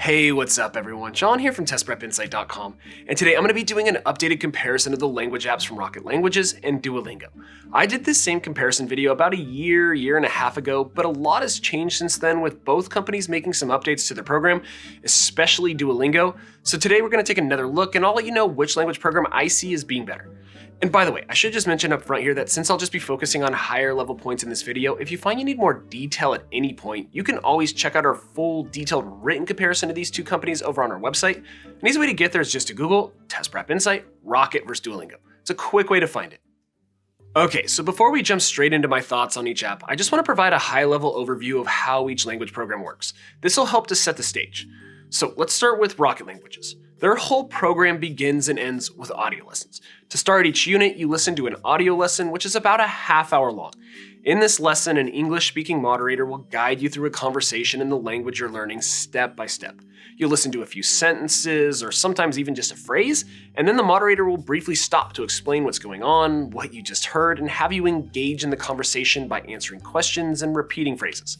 Hey, what's up everyone? John here from testprepinsight.com, and today I'm going to be doing an updated comparison of the language apps from Rocket Languages and Duolingo. I did this same comparison video about a year and a half ago, but a lot has changed since then with both companies making some updates to their program, especially Duolingo. So today we're going to take another look and I'll let you know which language program I see as being better. And by the way, I should just mention up front here that since I'll just be focusing on higher level points in this video, if you find you need more detail at any point, you can always check out our full detailed written comparison of these two companies over on our website. An easy way to get there is just to Google Test Prep Insight, Rocket versus Duolingo. It's a quick way to find it. Okay, so before we jump straight into my thoughts on each app, I just want to provide a high level overview of how each language program works. This will help to set the stage. So let's start with Rocket Languages. Their whole program begins and ends with audio lessons. To start each unit, you listen to an audio lesson, which is about a half hour long. In this lesson, an English-speaking moderator will guide you through a conversation in the language you're learning step by step. You'll listen to a few sentences, or sometimes even just a phrase, and then the moderator will briefly stop to explain what's going on, what you just heard, and have you engage in the conversation by answering questions and repeating phrases.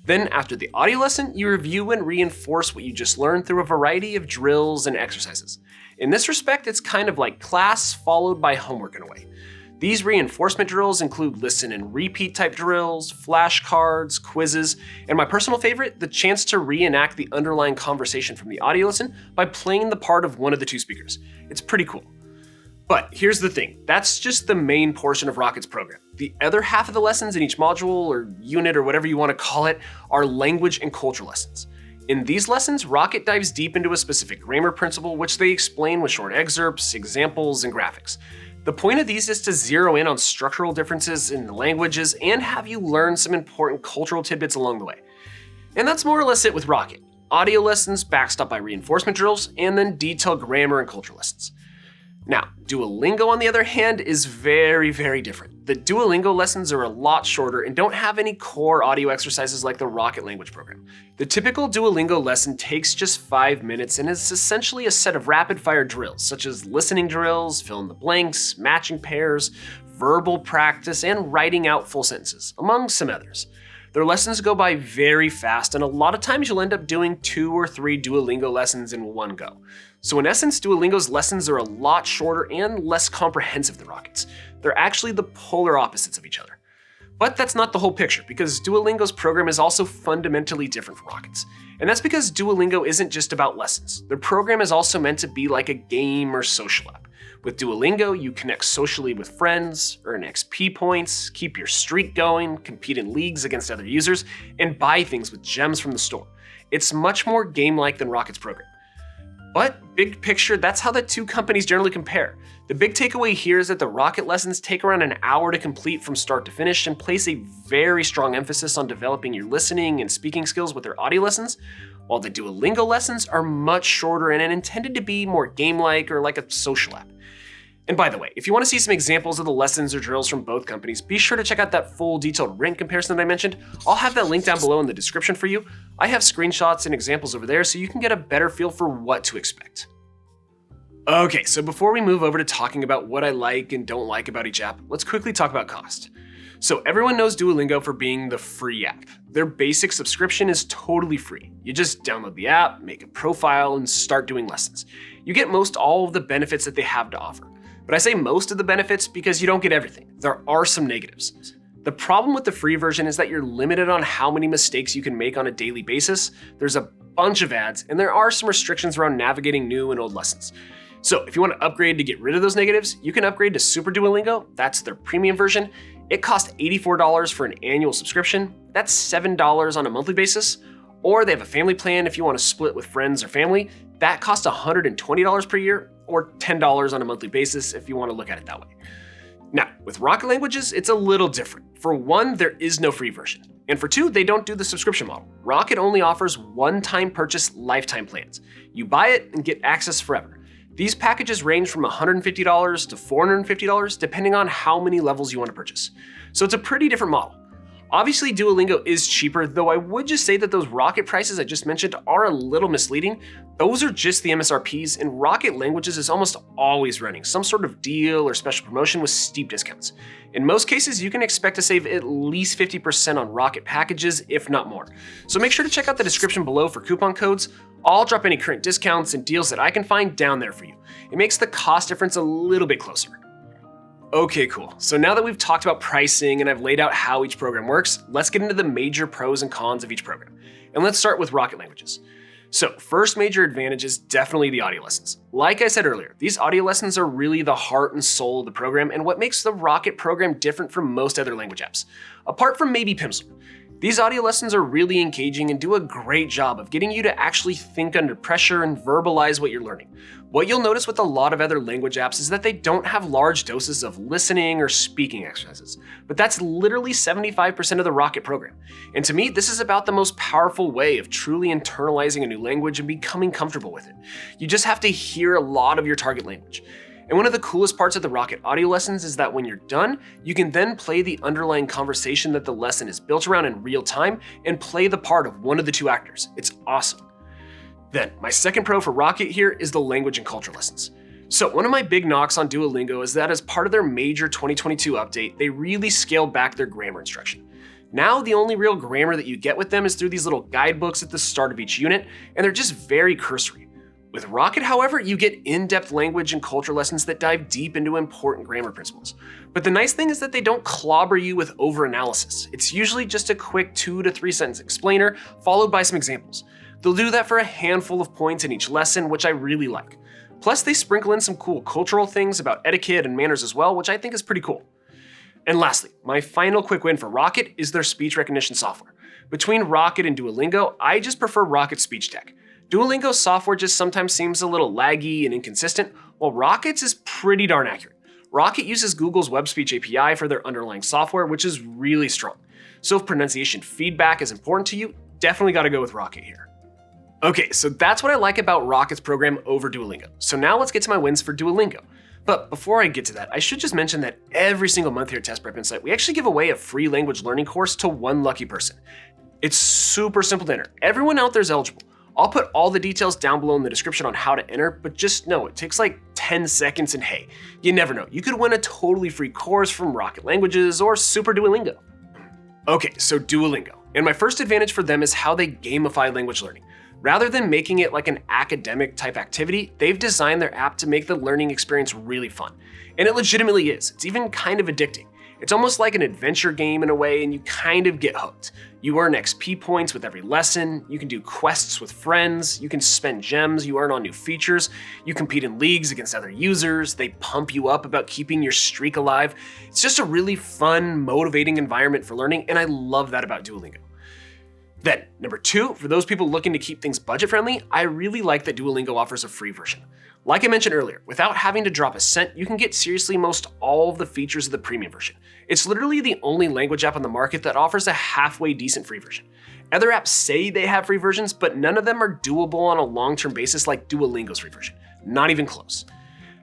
Then, after the audio lesson, you review and reinforce what you just learned through a variety of drills and exercises. In this respect, it's kind of like class followed by homework in a way. These reinforcement drills include listen and repeat type drills, flashcards, quizzes, and my personal favorite, the chance to reenact the underlying conversation from the audio lesson by playing the part of one of the two speakers. It's pretty cool. But here's the thing, that's just the main portion of Rocket's program. The other half of the lessons in each module or unit or whatever you want to call it are language and culture lessons. In these lessons, Rocket dives deep into a specific grammar principle, which they explain with short excerpts, examples, and graphics. The point of these is to zero in on structural differences in the languages and have you learn some important cultural tidbits along the way. And that's more or less it with Rocket. Audio lessons backstopped by reinforcement drills, and then detailed grammar and culture lessons. Now, Duolingo, on the other hand, is very different. The Duolingo lessons are a lot shorter and don't have any core audio exercises like the Rocket language program. The typical Duolingo lesson takes just 5 minutes and is essentially a set of rapid-fire drills, such as listening drills, fill in the blanks, matching pairs, verbal practice, and writing out full sentences, among some others. Their lessons go by very fast, and a lot of times you'll end up doing 2 or 3 Duolingo lessons in one go. So in essence, Duolingo's lessons are a lot shorter and less comprehensive than Rocket's. They're actually the polar opposites of each other. But that's not the whole picture, because Duolingo's program is also fundamentally different from Rocket's. And that's because Duolingo isn't just about lessons. Their program is also meant to be like a game or social app. With Duolingo, you connect socially with friends, earn XP points, keep your streak going, compete in leagues against other users, and buy things with gems from the store. It's much more game-like than Rocket's program. But big picture, that's how the two companies generally compare. The big takeaway here is that the Rocket lessons take around an hour to complete from start to finish and place a very strong emphasis on developing your listening and speaking skills with their audio lessons, while the Duolingo lessons are much shorter and intended to be more game-like or like a social app. And by the way, if you want to see some examples of the lessons or drills from both companies, be sure to check out that full detailed written comparison that I mentioned. I'll have that link down below in the description for you. I have screenshots and examples over there so you can get a better feel for what to expect. Okay, so before we move over to talking about what I like and don't like about each app, let's quickly talk about cost. So everyone knows Duolingo for being the free app. Their basic subscription is totally free. You just download the app, make a profile, and start doing lessons. You get most all of the benefits that they have to offer. But I say most of the benefits because you don't get everything. There are some negatives. The problem with the free version is that you're limited on how many mistakes you can make on a daily basis. There's a bunch of ads, and there are some restrictions around navigating new and old lessons. So if you want to upgrade to get rid of those negatives, you can upgrade to Super Duolingo. That's their premium version. It costs $84 for an annual subscription. That's $7 on a monthly basis. Or they have a family plan if you want to split with friends or family. That costs $120 per year, or $10 on a monthly basis if you want to look at it that way. Now, with Rocket Languages, it's a little different. For one, there is no free version. And for two, they don't do the subscription model. Rocket only offers one-time purchase lifetime plans. You buy it and get access forever. These packages range from $150 to $450 depending on how many levels you want to purchase. So it's a pretty different model. Obviously, Duolingo is cheaper, though I would just say that those Rocket prices I just mentioned are a little misleading. Those are just the MSRPs, and Rocket Languages is almost always running some sort of deal or special promotion with steep discounts. In most cases, you can expect to save at least 50% on Rocket packages, if not more. So make sure to check out the description below for coupon codes. I'll drop any current discounts and deals that I can find down there for you. It makes the cost difference a little bit closer. Okay, cool. So now that we've talked about pricing and I've laid out how each program works, let's get into the major pros and cons of each program. And let's start with Rocket Languages. So first major advantage is definitely the audio lessons. Like I said earlier, these audio lessons are really the heart and soul of the program and what makes the Rocket program different from most other language apps. Apart from maybe Pimsleur. These audio lessons are really engaging and do a great job of getting you to actually think under pressure and verbalize what you're learning. What you'll notice with a lot of other language apps is that they don't have large doses of listening or speaking exercises, but that's literally 75% of the Rocket program. And to me, this is about the most powerful way of truly internalizing a new language and becoming comfortable with it. You just have to hear a lot of your target language. And one of the coolest parts of the Rocket audio lessons is that when you're done, you can then play the underlying conversation that the lesson is built around in real time and play the part of one of the two actors. It's awesome. Then, my second pro for Rocket here is the language and culture lessons. So one of my big knocks on Duolingo is that as part of their major 2022 update, they really scaled back their grammar instruction. Now the only real grammar that you get with them is through these little guidebooks at the start of each unit, and they're just very cursory. With Rocket, however, you get in-depth language and culture lessons that dive deep into important grammar principles. But the nice thing is that they don't clobber you with over-analysis. It's usually just a quick 2 to 3 sentence explainer, followed by some examples. They'll do that for a handful of points in each lesson, which I really like. Plus, they sprinkle in some cool cultural things about etiquette and manners as well, which I think is pretty cool. And lastly, my final quick win for Rocket is their speech recognition software. Between Rocket and Duolingo, I just prefer Rocket Speech Tech. Duolingo's software just sometimes seems a little laggy and inconsistent, while Rocket's is pretty darn accurate. Rocket uses Google's Web Speech API for their underlying software, which is really strong. So if pronunciation feedback is important to you, definitely gotta go with Rocket here. Okay, so that's what I like about Rocket's program over Duolingo. So now let's get to my wins for Duolingo. But before I get to that, I should just mention that every single month here at Test Prep Insight, we actually give away a free language learning course to one lucky person. It's super simple to enter. Everyone out there is eligible. I'll put all the details down below in the description on how to enter, but just know it takes like 10 seconds and hey, you never know. You could win a totally free course from Rocket Languages or Super Duolingo. Okay, so Duolingo. And my first advantage for them is how they gamify language learning. Rather than making it like an academic type activity, they've designed their app to make the learning experience really fun. And it legitimately is. It's even kind of addicting. It's almost like an adventure game in a way, and you kind of get hooked. You earn XP points with every lesson, you can do quests with friends, you can spend gems you earn on new features, you compete in leagues against other users, they pump you up about keeping your streak alive. It's just a really fun, motivating environment for learning, and I love that about Duolingo. Then, number 2, for those people looking to keep things budget friendly, I really like that Duolingo offers a free version. Like I mentioned earlier, without having to drop a cent, you can get seriously most all of the features of the premium version. It's literally the only language app on the market that offers a halfway decent free version. Other apps say they have free versions, but none of them are doable on a long-term basis like Duolingo's free version. Not even close.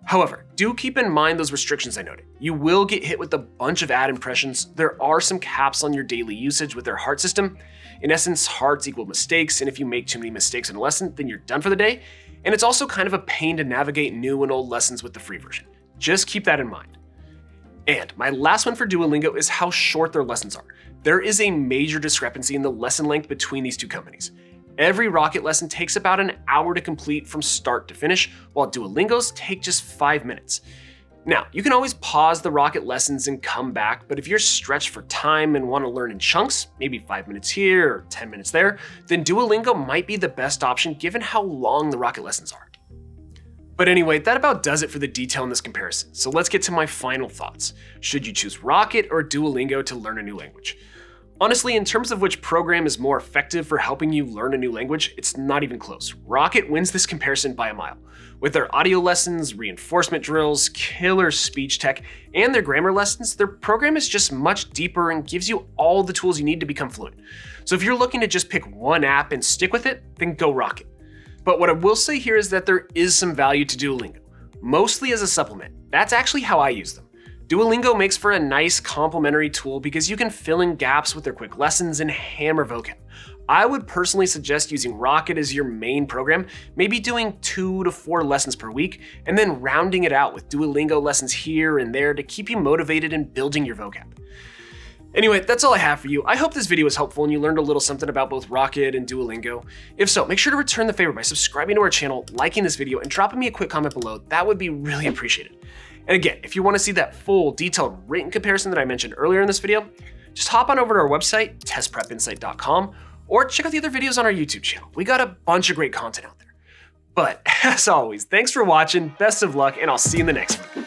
However, do keep in mind those restrictions I noted. You will get hit with a bunch of ad impressions. There are some caps on your daily usage with their heart system. In essence, hearts equal mistakes, and if you make too many mistakes in a lesson, then you're done for the day. And it's also kind of a pain to navigate new and old lessons with the free version. Just keep that in mind. And my last one for Duolingo is how short their lessons are. There is a major discrepancy in the lesson length between these two companies. Every Rocket lesson takes about an hour to complete from start to finish, while Duolingo's take just 5 minutes. Now, you can always pause the Rocket lessons and come back, but if you're stretched for time and want to learn in chunks, maybe 5 minutes here or 10 minutes there, then Duolingo might be the best option given how long the Rocket lessons are. But anyway, that about does it for the detail in this comparison, so let's get to my final thoughts. Should you choose Rocket or Duolingo to learn a new language? Honestly, in terms of which program is more effective for helping you learn a new language, it's not even close. Rocket wins this comparison by a mile. With their audio lessons, reinforcement drills, killer speech tech, and their grammar lessons, their program is just much deeper and gives you all the tools you need to become fluent. So if you're looking to just pick one app and stick with it, then go Rocket. But what I will say here is that there is some value to Duolingo, mostly as a supplement. That's actually how I use them. Duolingo makes for a nice complementary tool because you can fill in gaps with their quick lessons and hammer vocab. I would personally suggest using Rocket as your main program, maybe doing 2 to 4 lessons per week, and then rounding it out with Duolingo lessons here and there to keep you motivated in building your vocab. Anyway, that's all I have for you. I hope this video was helpful and you learned a little something about both Rocket and Duolingo. If so, make sure to return the favor by subscribing to our channel, liking this video, and dropping me a quick comment below. That would be really appreciated. And again, if you want to see that full, detailed written comparison that I mentioned earlier in this video, just hop on over to our website, testprepinsight.com, or check out the other videos on our YouTube channel. We got a bunch of great content out there. But as always, thanks for watching, best of luck, and I'll see you in the next one.